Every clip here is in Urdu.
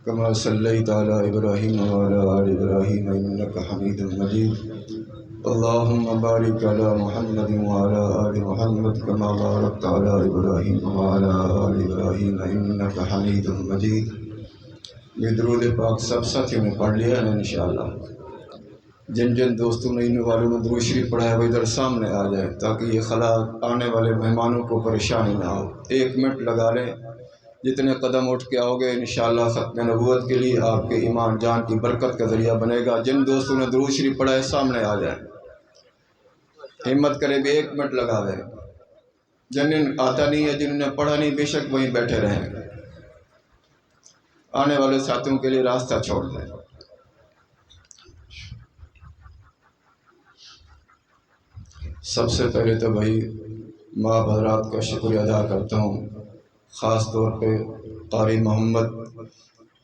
كما صليت على إبراهيم وعلى آل إبراهيم إنك حميد مجيد اللهم بارك على محمد وعلى آل محمد كما باركت على إبراهيم وعلى آل إبراهيم إنك حميد مجيد۔ یہ درود پاک سب ساتھیوں نے پڑھ لیا ہے انشاءاللہ۔ جن جن دوستوں نے ان والوں نے درود شریف پڑھا ہے وہ ادھر سامنے آ جائے تاکہ یہ خلا آنے والے مہمانوں کو پریشانی نہ ہو۔ 1 منٹ لگا لیں، جتنے قدم اٹھ کے آؤ گے انشاءاللہ ختم نبوت کے لیے آپ کے ایمان جان کی برکت کا ذریعہ بنے گا۔ جن دوستوں نے درود شریف پڑھا ہے سامنے آ جائیں، ہمت کرے بھی 1 منٹ لگا دیں۔ جن آتا نہیں ہے، جنہوں نے پڑھا نہیں، بے شک وہیں بیٹھے رہیں، آنے والے ساتھیوں کے لیے راستہ چھوڑ دیں۔ سب سے پہلے تو بھائی ماں حضرات کا شکریہ ادا کرتا ہوں، خاص طور پہ قاری محمد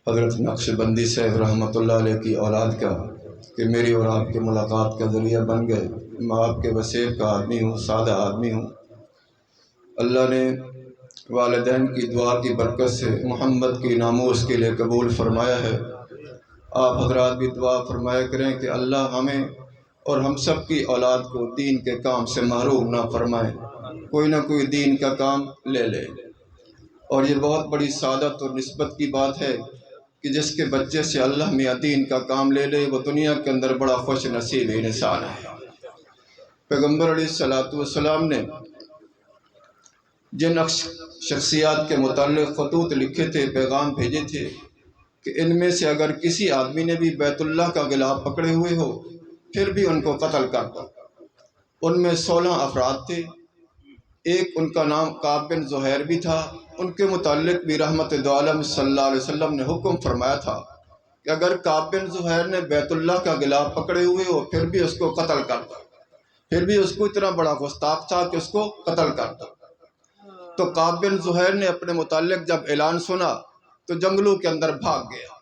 حضرت نقش بندی صاحب رحمۃ اللہ علیہ کی اولاد کا، کہ میری اور آپ کی ملاقات کا ذریعہ بن گئے۔ میں آپ کے وسیع کا آدمی ہوں، سادہ آدمی ہوں۔ اللہ نے والدین کی دعا کی برکت سے محمد کی ناموس کے لیے قبول فرمایا ہے۔ آپ حضرات بھی دعا فرمایا کریں کہ اللہ ہمیں اور ہم سب کی اولاد کو دین کے کام سے محروم نہ فرمائے، کوئی نہ کوئی دین کا کام لے لے۔ اور یہ بہت بڑی سعادت اور نسبت کی بات ہے کہ جس کے بچے سے اللہ میاں دین کا کام لے لے وہ دنیا کے اندر بڑا خوش نصیب انسان ہے۔ پیغمبر علیہ السلام نے جن شخصیات کے متعلق خطوط لکھے تھے، پیغام بھیجے تھے کہ ان میں سے اگر کسی آدمی نے بھی بیت اللہ کا غلاف پکڑے ہوئے ہو پھر بھی ان کو قتل کر دو۔ ان میں 16 افراد تھے، ایک ان کا نام کعب بن زہیر بھی تھا۔ ان کے متعلق بھی رحمت دو عالم صلی اللہ علیہ وسلم نے حکم فرمایا تھا کہ اگر کعب بن زہیر نے بیت اللہ کا غلاف پکڑے ہوئے ہو پھر بھی اس کو قتل کر دو، پھر بھی اس کو اتنا بڑا گستاخ تھا کہ اس کو قتل کر دو۔ تو کعب بن زہیر نے اپنے متعلق جب اعلان سنا تو جنگلوں کے اندر بھاگ گیا۔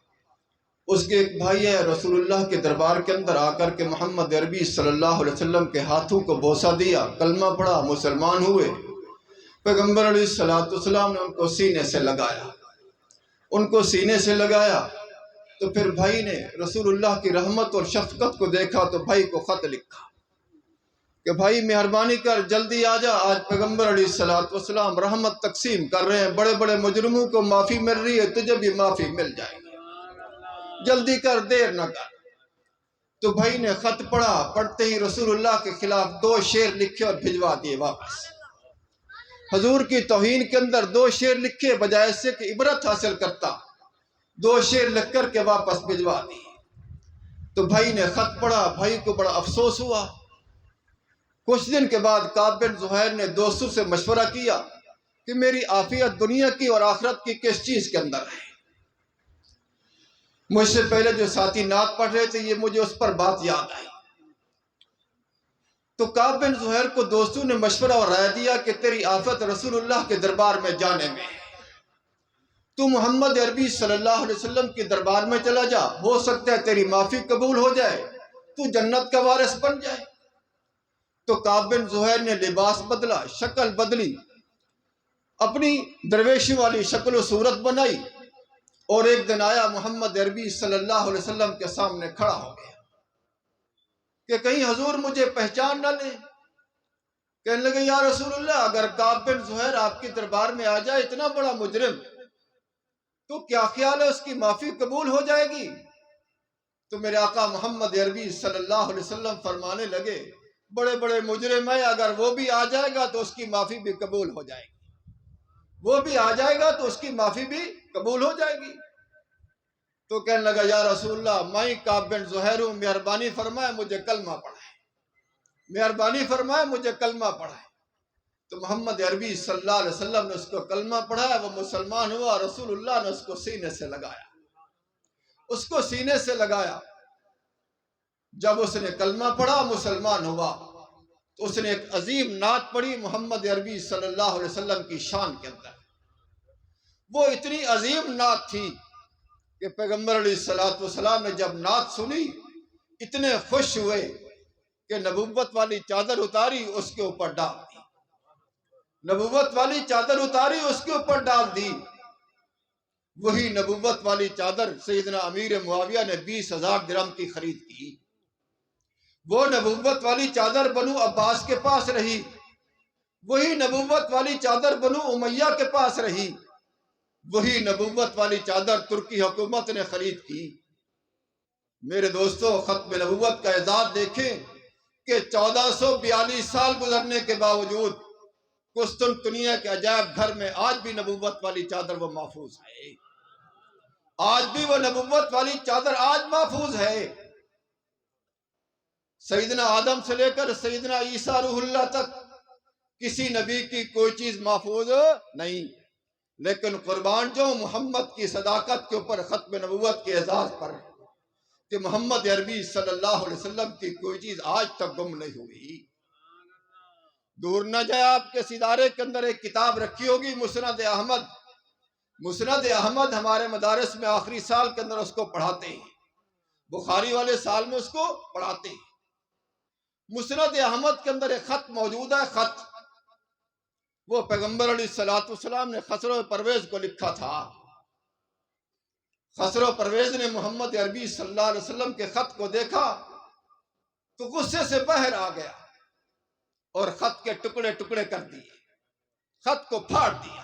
اس کے ایک بھائی ہے رسول اللہ کے دربار کے اندر آ کر کے محمد عربی صلی اللہ علیہ وسلم کے ہاتھوں کو بوسہ دیا، کلمہ پڑھا، مسلمان ہوئے۔ پیغمبر علیہ السلام نے ان کو سینے سے لگایا، ان کو سینے سے لگایا تو پھر بھائی نے رسول اللہ کی رحمت اور شفقت کو دیکھا تو بھائی کو خط لکھا کہ بھائی مہربانی کر جلدی آ جا، آج پیغمبر علیہ السلام رحمت تقسیم کر رہے ہیں، بڑے بڑے مجرموں کو معافی مل رہی ہے، تجھے بھی معافی مل جائے گی، جلدی کر، دیر نہ کر۔ تو بھائی نے خط پڑھا، پڑھتے ہی رسول اللہ کے خلاف 2 شعر لکھے اور بھجوا دیے واپس۔ حضور کی توہین کے اندر 2 شعر لکھے، بجائے اس سے کہ عبرت حاصل کرتا 2 شعر لکھ کر کے واپس بھجوا دیے۔ تو بھائی نے خط پڑھا، بھائی کو بڑا افسوس ہوا۔ کچھ دن کے بعد کعب بن زہیر نے دوستوں سے مشورہ کیا کہ میری عافیت دنیا کی اور آخرت کی کس چیز کے اندر ہے۔ مجھ سے پہلے جو ساتھی نعت پڑھ رہے تھے یہ مجھے اس پر بات یاد آئی۔ تو کعب بن زہیر کو دوستوں نے مشورہ اور رائے دیا کہ تیری آفت رسول اللہ کے دربار میں جانے میں ہے، تو محمد عربی صلی اللہ علیہ وسلم کے دربار میں چلا جا، ہو سکتا ہے تیری معافی قبول ہو جائے، تو جنت کا وارث بن جائے۔ تو کعب بن زہیر نے لباس بدلا، شکل بدلی، اپنی درویشی والی شکل و صورت بنائی اور ایک دن آیا محمد عربی صلی اللہ علیہ وسلم کے سامنے کھڑا ہو گیا کہ کہیں حضور مجھے پہچان نہ لیں۔ کہنے لگے یا رسول اللہ اگر کعب بن زہیر آپ کے دربار میں آ جائے، اتنا بڑا مجرم، تو کیا خیال ہے اس کی معافی قبول ہو جائے گی؟ تو میرے آقا محمد عربی صلی اللہ علیہ وسلم فرمانے لگے بڑے بڑے مجرم ہیں، اگر وہ بھی آ جائے گا تو اس کی معافی بھی قبول ہو جائے گی، وہ بھی آ جائے گا تو اس کی معافی بھی قبول ہو جائے گی۔ تو کہنے لگا یا رسول اللہ میں کعب بن زہیر ہوں، مہربانی فرمائے مجھے کلمہ پڑھائے، مہربانی فرمائے مجھے کلمہ پڑھائے۔ تو محمد عربی صلی اللہ علیہ وسلم نے اس کو کلمہ پڑھایا، وہ مسلمان ہوا۔ رسول اللہ نے اس کو سینے سے لگایا، اس کو سینے سے لگایا۔ جب اس نے کلمہ پڑھا، مسلمان ہوا، تو اس نے ایک عظیم نعت پڑھی محمد عربی صلی اللہ علیہ وسلم کی شان کے اندر۔ وہ اتنی عظیم نعت تھی کہ پیغمبر علیہ السلام نے جب نعت سنی اتنے خوش ہوئے کہ نبوت والی چادر اتاری اس کے اوپر ڈال دی، نبوت والی چادر اتاری اس کے اوپر ڈال دی۔ وہی نبوت والی چادر سیدنا امیر معاویہ نے 20,000 درہم کی خرید کی۔ وہ نبوت والی چادر بنو عباس کے پاس رہی، وہی نبوت والی چادر بنو امیہ کے پاس رہی، وہی نبوت والی چادر ترکی حکومت نے خرید کی۔ میرے دوستو، ختم نبوت کا اعزاز دیکھیں کہ 1442 سال گزرنے کے باوجود قسطنطنیہ کے عجائب گھر میں آج بھی نبوت والی چادر وہ محفوظ ہے، آج بھی وہ نبوت والی چادر آج محفوظ ہے۔ سیدنا آدم سے لے کر سیدنا عیسیٰ روح اللہ تک کسی نبی کی کوئی چیز محفوظ نہیں، لیکن قربان جو محمد کی صداقت کے اوپر، ختم نبوت کے اعزاز پر، کہ محمد عربی صلی اللہ علیہ وسلم کی کوئی چیز آج تک گم نہیں ہوئی۔ دور نہ جائے، آپ کے سدارے کے اندر ایک کتاب رکھی ہوگی، مسند احمد۔ مسند احمد ہمارے مدارس میں آخری سال کے اندر اس کو پڑھاتے ہیں، بخاری والے سال میں اس کو پڑھاتے ہیں۔ مسند احمد کے اندر ایک خط موجود ہے، خط وہ پیغمبر علیہ السلام نے خسرو پرویز کو لکھا تھا۔ خسرو پرویز نے محمد عربی صلی اللہ علیہ وسلم کے خط کو دیکھا تو غصے سے باہر آ گیا اور خط کے ٹکڑے ٹکڑے کر دیے، خط کو پھاڑ دیا۔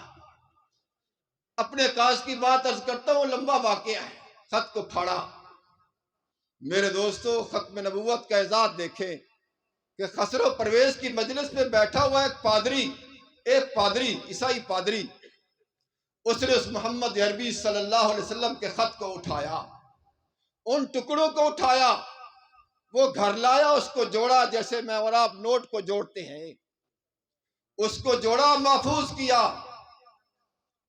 اپنے کاج کی بات عرض کرتا ہوں، لمبا واقعہ ہے، خط کو پھاڑا۔ میرے دوستو، ختم نبوت کا اعزاز دیکھیں کہ خسرو پرویز کی مجلس میں بیٹھا ہوا ایک پادری، عیسائی پادری، اس نے اس محمد عربی صلی اللہ علیہ وسلم کے خط کو اٹھایا، ان ٹکڑوں کو اٹھایا، وہ گھر لایا، اس کو جوڑا جیسے میں اور آپ نوٹ کو جوڑتے ہیں، اس کو جوڑا، محفوظ کیا،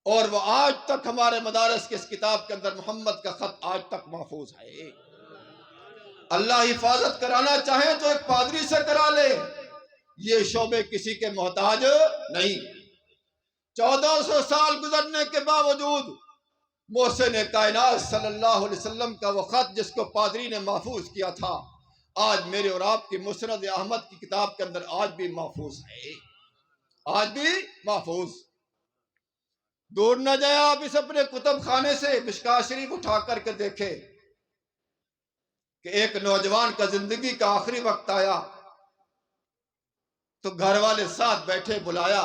اور وہ آج تک ہمارے مدارس کے اس کتاب کے اندر محمد کا خط آج تک محفوظ ہے۔ اللہ حفاظت کرانا چاہیں تو ایک پادری سے کرا لے، یہ شعبے کسی کے محتاج نہیں۔ 1400 سال گزرنے کے باوجود محسن کائنات صلی اللہ علیہ وسلم کا وہ خط جس کو پادری نے محفوظ کیا تھا، آج میرے اور آپ کی مسند احمد کی کتاب کے اندر آج بھی محفوظ ہے، آج بھی محفوظ۔ دور نہ جائے، آپ اس اپنے کتب خانے سے مشکوٰۃ شریف اٹھا کر کے دیکھیں کہ ایک نوجوان کا زندگی کا آخری وقت آیا تو گھر والے ساتھ بیٹھے، بلایا،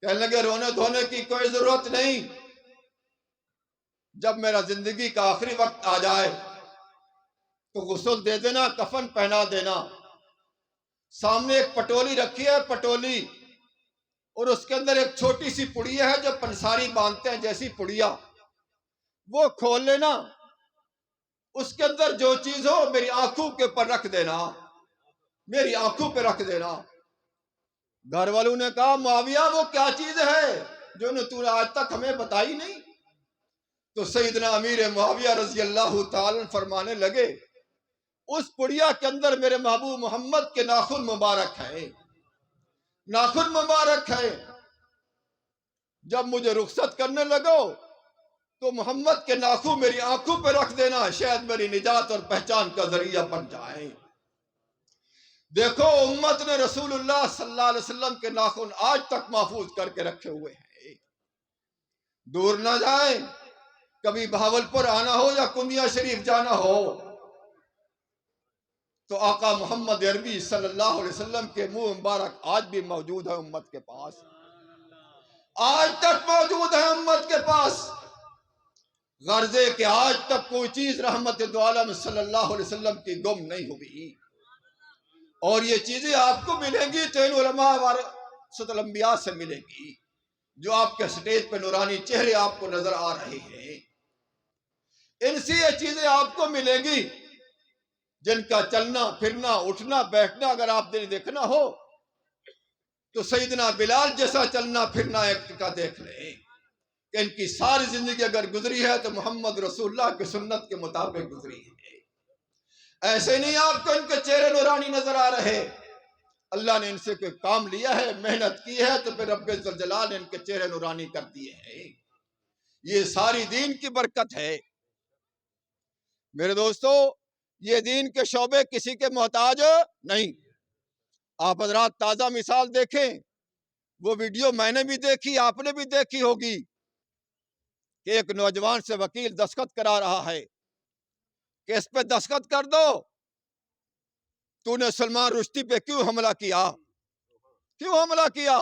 کہنے لگے رونے دھونے کی کوئی ضرورت نہیں، جب میرا زندگی کا آخری وقت آ جائے تو غسل دے دینا، کفن پہنا دینا۔ سامنے ایک پٹولی رکھی ہے، پٹولی، اور اس کے اندر ایک چھوٹی سی پڑیا ہے جو پنساری باندھتے ہیں جیسی پڑیا، وہ کھول لینا، اس کے اندر جو چیز ہو میری آنکھوں کے اوپر رکھ دینا، میری آنکھوں پہ رکھ دینا۔ گھر والوں نے کہا، معاویہ وہ کیا چیز ہے جو تو نے آج تک ہمیں بتائی نہیں؟ تو سیدنا امیر معاویہ رضی اللہ تعالی فرمانے لگے، اس پڑیا کے اندر میرے محبوب محمد کے ناخن مبارک ہیں، ناخن مبارک ہے۔ جب مجھے رخصت کرنے لگو تو محمد کے ناخن میری آنکھوں پہ رکھ دینا، شاید میری نجات اور پہچان کا ذریعہ بن جائیں۔ دیکھو، امت نے رسول اللہ صلی اللہ علیہ وسلم کے ناخن آج تک محفوظ کر کے رکھے ہوئے ہیں۔ دور نہ جائیں، کبھی بہاولپور آنا ہو یا کنڈیا شریف جانا ہو تو آقا محمد عربی صلی اللہ علیہ وسلم کے منہ مبارک آج بھی موجود ہے امت کے پاس، آج تک موجود ہے امت کے پاس۔ غرضے کہ آج تک کوئی چیز رحمت دو عالم صلی اللہ علیہ وسلم کی گم نہیں ہوئی، اور یہ چیزیں آپ کو ملیں گی تو ان علماء ورثۃ الانبیاء سے ملیں گی، جو آپ کے سٹیج پہ نورانی چہرے آپ کو نظر آ رہے ہیں، ان سے یہ چیزیں آپ کو ملیں گی، جن کا چلنا پھرنا اٹھنا بیٹھنا اگر آپ نے دیکھنا ہو تو سیدنا بلال جیسا چلنا پھرنا ایک کا دیکھ لیں کہ ان کی ساری زندگی اگر گزری ہے تو محمد رسول اللہ کی سنت کے مطابق گزری ہے۔ ایسے نہیں آپ کو ان کے چہرے نورانی نظر آ رہے، اللہ نے ان سے کوئی کام لیا ہے، محنت کی ہے، تو پھر رب ذوالجلال نے ان کے چہرے نورانی کر دیے ہیں۔ یہ ساری دین کی برکت ہے۔ میرے دوستو، یہ دین کے شعبے کسی کے محتاج نہیں۔ آپ حضرات تازہ مثال دیکھیں، وہ ویڈیو میں نے بھی دیکھی، آپ نے بھی دیکھی ہوگی کہ ایک نوجوان سے وکیل دستخط کرا رہا ہے کہ اس پہ دستخط کر دو، تو نے سلمان رشدی پہ کیوں حملہ کیا، کیوں حملہ کیا،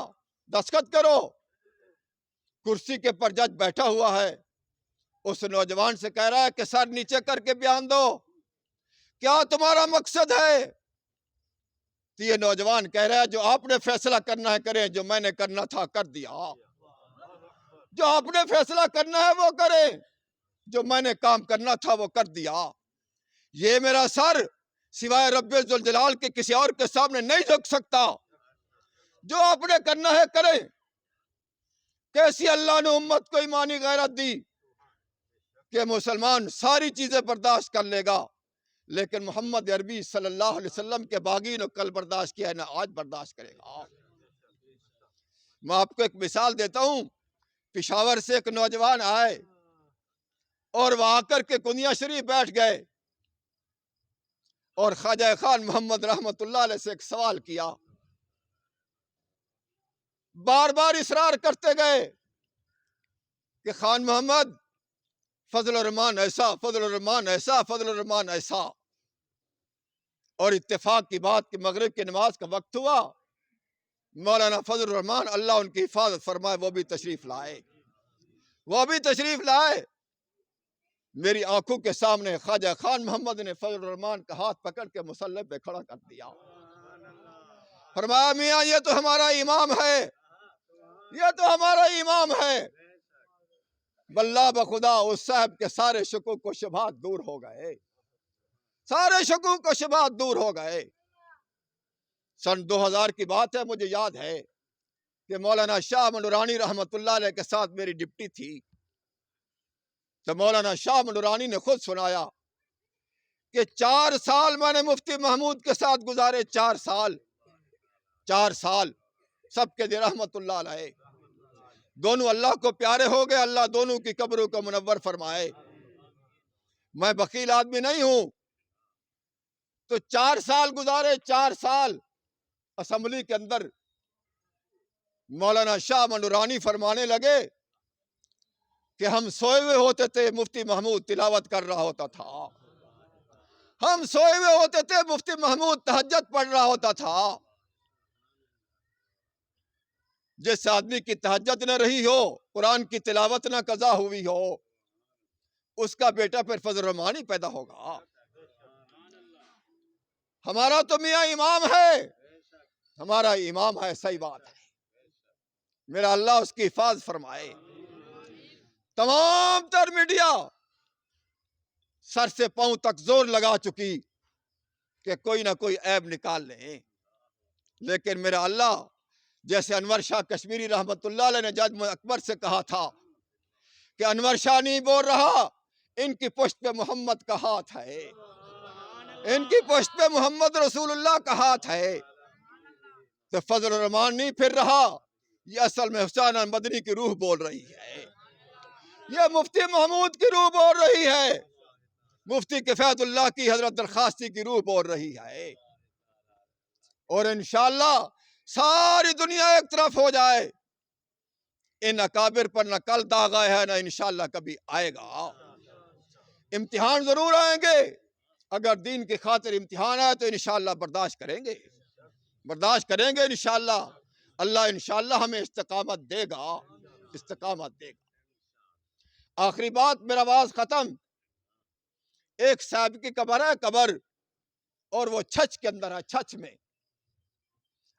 دستخط کرو۔ کرسی کے پر جج بیٹھا ہوا ہے، اس نوجوان سے کہہ رہا ہے کہ سر نیچے کر کے بیان دو، کیا تمہارا مقصد ہے؟ تو یہ نوجوان کہہ رہا ہے جو آپ نے فیصلہ کرنا ہے کریں، جو میں نے کرنا تھا کر دیا، جو آپ نے فیصلہ کرنا ہے وہ کریں، جو میں نے کام کرنا تھا وہ کر دیا۔ یہ میرا سر سوائے رب ذوالجلال کے کسی اور کے سامنے نہیں جھک سکتا، جو آپ نے کرنا ہے کریں۔ کیسی اللہ نے امت کو ایمانی غیرت دی کہ مسلمان ساری چیزیں برداشت کر لے گا، لیکن محمد عربی صلی اللہ علیہ وسلم کے باغی نے کل برداشت کیا ہے نہ آج برداشت کرے گا۔ میں آپ کو ایک مثال دیتا ہوں، پشاور سے ایک نوجوان آئے اور وہ آ کر کے کنیا شریف بیٹھ گئے اور خواجہ خان محمد رحمت اللہ علیہ سے ایک سوال کیا، بار بار اصرار کرتے گئے کہ خان محمد فضل الرحمان ایسا، فضل الرحمان ایسا، فضل الرحمان ایسا۔ اور اتفاق کی بات کہ مغرب کی نماز کا وقت ہوا، مولانا فضل الرحمان اللہ ان کی حفاظت فرمائے وہ بھی تشریف لائے، وہ بھی تشریف لائے۔ میری آنکھوں کے سامنے خواجہ خان محمد نے فضل الرحمان کا ہاتھ پکڑ کے مصلی پہ کھڑا کر دیا، فرمایا میاں یہ تو ہمارا امام ہے، یہ تو ہمارا امام ہے۔ واللہ بخدا اس صاحب کے سارے شکوک و شبہات دور ہو گئے، سارے شکوک و شبہات دور ہو گئے۔ سن 2000 کی بات ہے، مجھے یاد ہے کہ مولانا شاہ نورانی رحمت اللہ علیہ کے ساتھ میری ڈپٹی تھی، تو مولانا شاہ نورانی نے خود سنایا کہ 4 سال میں نے مفتی محمود کے ساتھ گزارے، 4 سال سب کے دے رحمت اللہ علیہ۔ دونوں اللہ کو پیارے ہو گئے، اللہ دونوں کی قبروں کو منور فرمائے۔ میں بخیل آدمی نہیں ہوں، تو 4 سال گزارے، 4 سال اسمبلی کے اندر مولانا شاہ نورانی فرمانے لگے کہ ہم سوئے ہوئے ہوتے تھے، مفتی محمود تلاوت کر رہا ہوتا تھا، ہم سوئے ہوئے ہوتے تھے، مفتی محمود تہجد پڑھ رہا ہوتا تھا۔ جس آدمی کی تہجد نہ رہی ہو، قرآن کی تلاوت نہ قضا ہوئی ہو، اس کا بیٹا پھر فضل الرحمان ہی پیدا ہوگا۔ ہمارا تو میاں امام ہے، ہمارا امام ہے، صحیح بات ہے، میرا اللہ اس کی حفاظت فرمائے۔ تمام تر میڈیا سر سے پاؤں تک زور لگا چکی کہ کوئی نہ کوئی عیب نکال لیں، لیکن میرا اللہ جیسے انور شاہ کشمیری رحمت اللہ علیہ نے جج اکبر سے کہا تھا کہ انور شاہ نہیں بول رہا، ان کی پشت پہ محمد کا ہاتھ ہے، ان کی پشت پہ محمد رسول اللہ کا ہاتھ ہے۔ تو فضل الرحمان نہیں پھر رہا، یہ اصل میں حسین مدنی کی روح بول رہی ہے، یہ مفتی محمود کی روح بول رہی ہے، مفتی کفایت اللہ کی حضرت درخواستی کی روح بول رہی ہے۔ اور انشاءاللہ ساری دنیا ایک طرف ہو جائے، ان اکابر پر نہ کل داغ آیا ہے نہ انشاءاللہ کبھی آئے گا۔ امتحان ضرور آئیں گے، اگر دین کی خاطر امتحان آئے تو انشاءاللہ برداشت کریں گے، برداشت کریں گے انشاءاللہ۔ اللہ انشاءاللہ ہمیں استقامت دے گا، استقامت دے گا۔ آخری بات، میرا آواز ختم۔ ایک صاحب کی قبر ہے، قبر، اور وہ چھچ کے اندر ہے، چھچ میں۔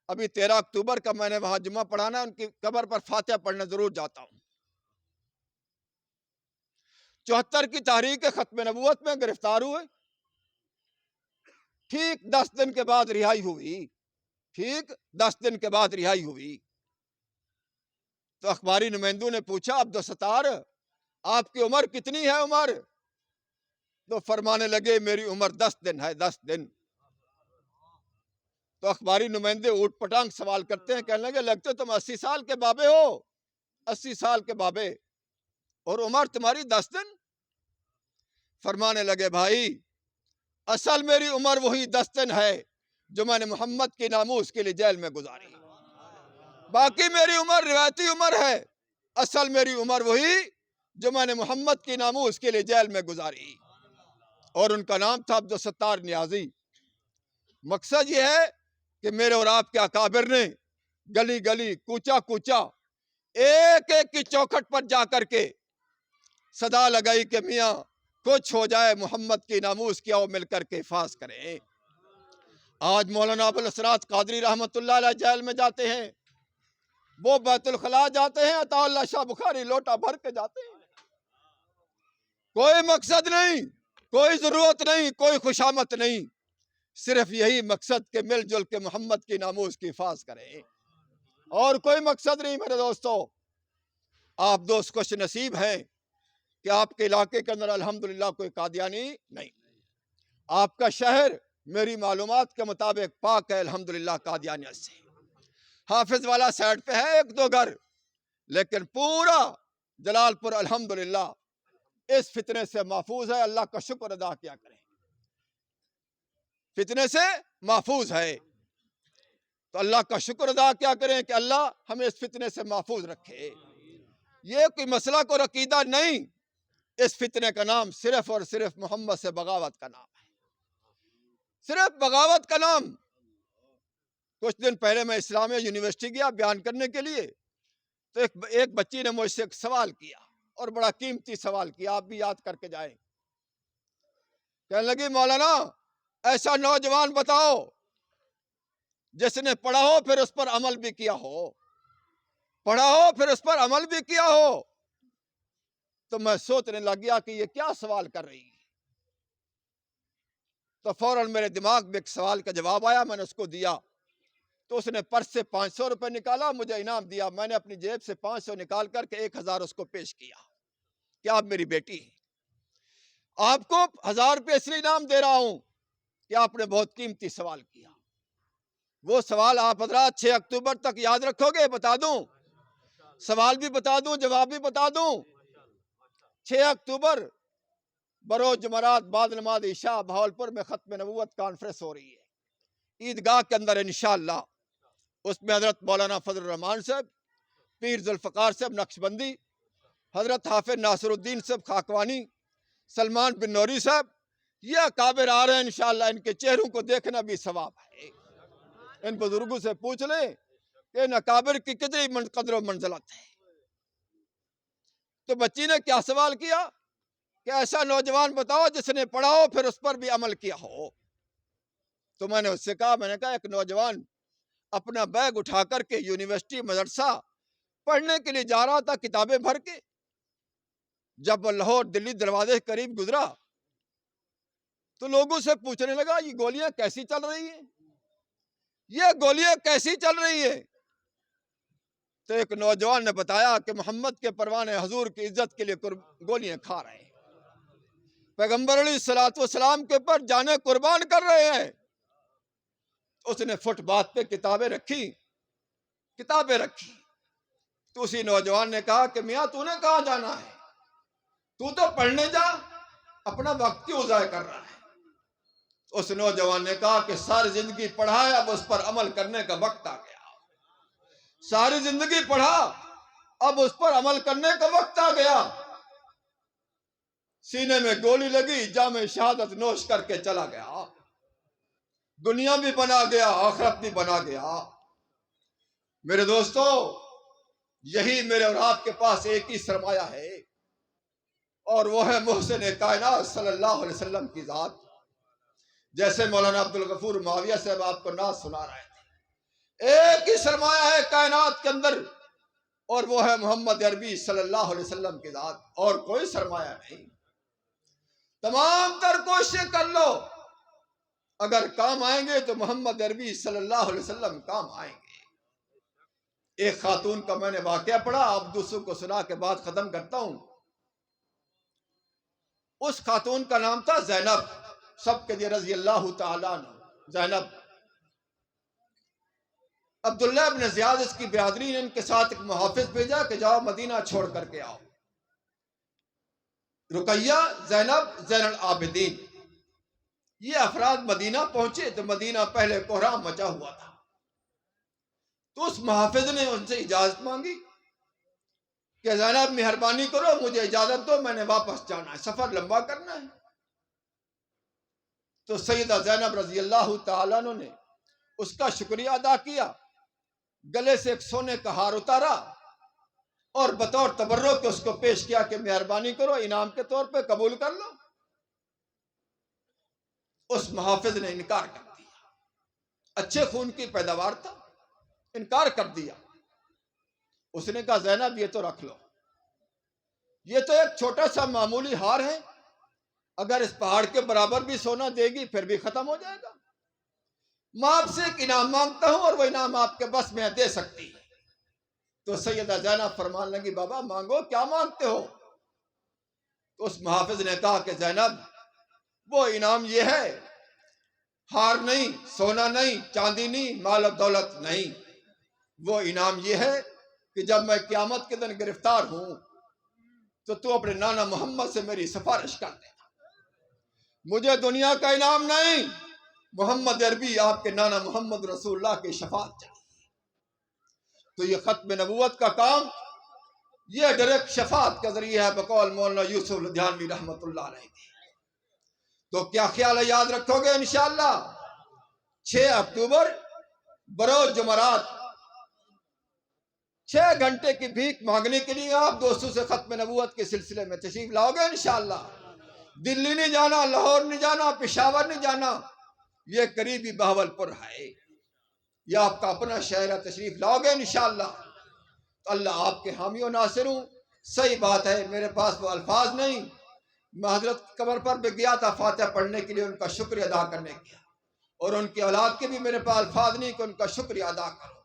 ابھی 13 اکتوبر کا میں نے وہاں جمعہ پڑھانا ہے، ان کی قبر پر فاتحہ پڑھنے ضرور جاتا ہوں۔ 74 کی تحریک ختم نبوت میں گرفتار ہوئے، ٹھیک 10 دن کے بعد رہائی ہوئی، ٹھیک 10 دن کے بعد رہائی ہوئی۔ تو اخباری نمائندوں نے پوچھا عبدالستار آپ کی عمر کتنی ہے؟ عمر تو فرمانے لگے میری عمر 10 دن ہے، 10 دن۔ تو اخباری نمائندے اوٹ پٹانگ سوال کرتے ہیں، کہنے لگے لگتے تم 80 سال کے بابے ہو، 80 سال کے بابے، اور عمر تمہاری 10 دن؟ فرمانے لگے بھائی اصل میری عمر وہی 10 دن ہے جو میں نے محمد کی ناموس کے لیے جیل میں گزاری، باقی میری عمر روایتی عمر ہے، اصل میری عمر وہی جو میں نے محمد کی ناموس کے لیے جیل میں گزاری، اور ان کا نام تھا عبدالستار نیازی۔ مقصد یہ ہے کہ میرے اور آپ کے اکابر نے گلی گلی، کوچا کوچا، ایک ایک کی چوکھٹ پر جا کر کے صدا لگائی کہ میاں کچھ ہو جائے محمد کی ناموس کی، آؤ مل کر کے حفاظ کریں۔ آج مولانا ابوالاسرات قادری رحمۃ اللہ علیہ جیل میں جاتے ہیں، وہ بیت الخلاء جاتے ہیں، عطا اللہ شاہ بخاری لوٹا بھر کے جاتے ہیں۔ کوئی مقصد نہیں، کوئی ضرورت نہیں، کوئی خوشامت نہیں، صرف یہی مقصد کہ مل جل کے محمد کی ناموس کی حفاظ کریں، اور کوئی مقصد نہیں۔ میرے دوستو، آپ دوست خوش نصیب ہیں کہ آپ کے علاقے کے اندر الحمدللہ کوئی قادیانی نہیں۔ آپ کا شہر میری معلومات کے مطابق پاک ہے الحمدللہ قادیانیت سے۔ حافظ والا سائڈ پہ ہے ایک دو گھر، لیکن پورا جلال پور الحمدللہ اس فتنے سے محفوظ ہے۔ اللہ کا شکر ادا کیا کریں، فتنے سے محفوظ ہے، تو اللہ کا شکر ادا کیا کریں کہ اللہ ہمیں اس فتنے سے محفوظ رکھے۔ یہ کوئی مسئلہ کو عقیدہ نہیں، اس فتنے کا نام صرف اور صرف محمد سے بغاوت کا نام ہے، صرف بغاوت کا نام۔ کچھ دن پہلے میں اسلامیہ یونیورسٹی گیا بیان کرنے کے لیے، تو ایک بچی نے مجھ سے ایک سوال کیا، اور بڑا قیمتی سوال کیا، آپ بھی یاد کر کے جائیں۔ کہنے لگی مولانا ایسا نوجوان بتاؤ جس نے پڑھا ہو پھر اس پر عمل بھی کیا ہو، پڑھا ہو پھر اس پر عمل بھی کیا ہو۔ تو میں سوچنے لگ گیا کہ یہ کیا سوال کر رہی ہے، تو فوراً میرے دماغ میں ایک سوال کا جواب آیا، میں نے اس کو دیا، تو اس نے پرس سے 500 روپے نکالا، مجھے انعام دیا۔ میں نے اپنی جیب سے 500 نکال کر کے 1000 اس کو پیش کیا کہ آپ میری بیٹی ہیں، آپ کو 1000 روپے اس لیے انعام دے رہا ہوں کہ آپ نے بہت قیمتی سوال کیا۔ وہ سوال آپ حضرات 6 اکتوبر تک یاد رکھو گے؟ بتا دوں، سوال بھی بتا دوں، جواب بھی بتا دوں۔ 6 اکتوبر بروز جمعرات بعد نماز عشاء بہاولپور میں ختم نبوت کانفرنس ہو رہی ہے، عیدگاہ کے اندر انشاءاللہ۔ اس میں حضرت مولانا فضل الرحمان صاحب، پیر ذوالفقار صاحب نقشبندی، حضرت حافظ ناصر الدین صاحب خاکوانی، سلمان بن نوری صاحب، یہ اکابر آ رہے ہیں انشاءاللہ۔ ان کے چہروں کو دیکھنا بھی ثواب ہے۔ ان بزرگوں سے پوچھ لیں کہ ان اکابر کی کتنی قدر و منزلت ہے۔ تو بچی نے کیا سوال کیا کہ ایسا نوجوان بتاؤ جس نے پڑھا ہو پھر اس پر بھی عمل کیا ہو۔ تو میں نے اس سے کہا، میں نے کہا ایک نوجوان اپنا بیگ اٹھا کر کے یونیورسٹی مدرسہ پڑھنے کے لیے جا رہا تھا کتابیں بھر کے، جب وہ لاہور دلی دروازے کے قریب گزرا تو لوگوں سے پوچھنے لگا یہ گولیاں کیسی چل رہی ہیں، یہ گولیاں کیسی چل رہی ہیں؟ تو ایک نوجوان نے بتایا کہ محمد کے پروانے حضور کی عزت کے لیے گولیاں کھا رہے ہیں، پیغمبر علیہ الصلوۃ والسلام کے اوپر جانیں قربان کر رہے ہیں۔ اس نے فٹ باتھ پہ کتابیں رکھی، تو اسی نوجوان نے کہا کہ میاں تو نے کہاں جانا ہے، تو پڑھنے جا، اپنا وقت کیوں ضائع کر رہا ہے؟ اس نوجوان نے کہا کہ ساری زندگی پڑھا ہے، اب اس پر عمل کرنے کا وقت آ گیا۔ ساری زندگی پڑھا، اب اس پر عمل کرنے کا وقت آ گیا۔ سینے میں گولی لگی، جام شہادت نوش کر کے چلا گیا، دنیا بھی بنا گیا، آخرت بھی بنا گیا۔ میرے دوستو، یہی میرے اور آپ کے پاس ایک ہی سرمایہ ہے، اور وہ ہے محسن کائنات صلی اللہ علیہ وسلم کی ذات۔ جیسے مولانا عبدالغفور معاویہ صاحب آپ کو نعت سنا رہے تھے، ایک ہی سرمایہ ہے کائنات کے اندر، اور وہ ہے محمد عربی صلی اللہ علیہ وسلم کی ذات، اور کوئی سرمایہ نہیں۔ تمام تر کوششیں کر لو، اگر کام آئیں گے تو محمد عربی صلی اللہ علیہ وسلم کام آئیں گے۔ ایک خاتون کا میں نے واقعہ پڑھا، آپ دوسروں کو سنا کے بعد ختم کرتا ہوں۔ اس خاتون کا نام تھا زینب، سب کے لیے رضی اللہ تعالیٰ عنہ، زینب۔ عبداللہ ابن زیاد اس کی برادری نے ان کے ساتھ ایک محافظ بھیجا کہ جاؤ مدینہ چھوڑ کر کے آؤ۔ رقیہ، زینب، زین العابدین، یہ افراد مدینہ پہنچے تو مدینہ پہلے کوہرام مچا ہوا تھا، تو اس محافظ نے ان سے اجازت مانگی کہ زینب مہربانی کرو مجھے اجازت دو، میں نے واپس جانا ہے، سفر لمبا کرنا ہے۔ تو سیدہ زینب رضی اللہ تعالیٰ عنہ نے اس کا شکریہ ادا کیا، گلے سے ایک سونے کا ہار اتارا اور بطور تبرک اس کو پیش کیا کہ مہربانی کرو انعام کے طور پہ قبول کر لو۔ اس محافظ نے انکار کر دیا، اچھے خون کی پیداوار تھا، انکار کر دیا۔ اس نے کہا زینب یہ تو رکھ لو، یہ تو ایک چھوٹا سا معمولی ہار ہے، اگر اس پہاڑ کے برابر بھی سونا دے گی پھر بھی ختم ہو جائے گا۔ میں آپ سے ایک انعام مانگتا ہوں اور وہ انعام آپ کے بس میں دے سکتی ہے۔ تو سیدہ زینب فرمان لگی بابا مانگو، کیا مانگتے ہو؟ تو اس محافظ نے کہا کہ زینب وہ انعام یہ ہے، ہار نہیں، سونا نہیں، چاندی نہیں، مال و دولت نہیں، وہ انعام یہ ہے کہ جب میں قیامت کے دن گرفتار ہوں تو اپنے نانا محمد سے میری سفارش کر دینا۔ مجھے دنیا کا انعام نہیں، محمد عربی آپ کے نانا محمد رسول اللہ کی شفاعت چاہیے۔ تو یہ ختم نبوت کا کام یہ ڈائریکٹ شفاعت کا ذریعہ ہے بقول مولانا یوسف لدھیانوی رحمۃ اللہ علیہ کی۔ تو کیا خیال ہے، یاد رکھو گے انشاءاللہ 6 اکتوبر بروز جمعرات 6 گھنٹے کی بھیک مانگنے کے لیے آپ دوستوں سے ختم نبوت کے سلسلے میں تشریف لاؤ گے انشاءاللہ۔ دلی نہیں جانا، لاہور نہیں جانا، پشاور نہیں جانا، یہ قریبی بہاولپور ہے، یہ آپ کا اپنا شہر ہے، تشریف لاؤ گے انشاءاللہ تو اللہ آپ کے حامی و ناصر ہوں۔ صحیح بات ہے، میرے پاس وہ الفاظ نہیں، میں حضرت کی قبر پر بھی گیا تھا فاتحہ پڑھنے کے لیے، ان کا شکریہ ادا کرنے کیا، اور ان کی اولاد کے بھی میرے پاس الفاظ نہیں کہ ان کا شکریہ ادا کرو،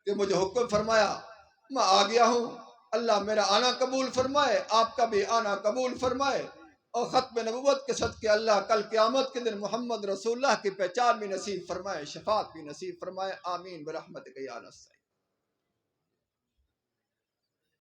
کہ مجھے حکم فرمایا میں آ گیا ہوں، اللہ میرا آنا قبول فرمائے، آپ کا بھی آنا قبول فرمائے، اور ختم نبوت کے صدقے اللہ کل قیامت کے دن محمد رسول اللہ کی پہچان بھی نصیب فرمائے، شفاعت بھی نصیب فرمائے، آمین برحمتک یا نصیر۔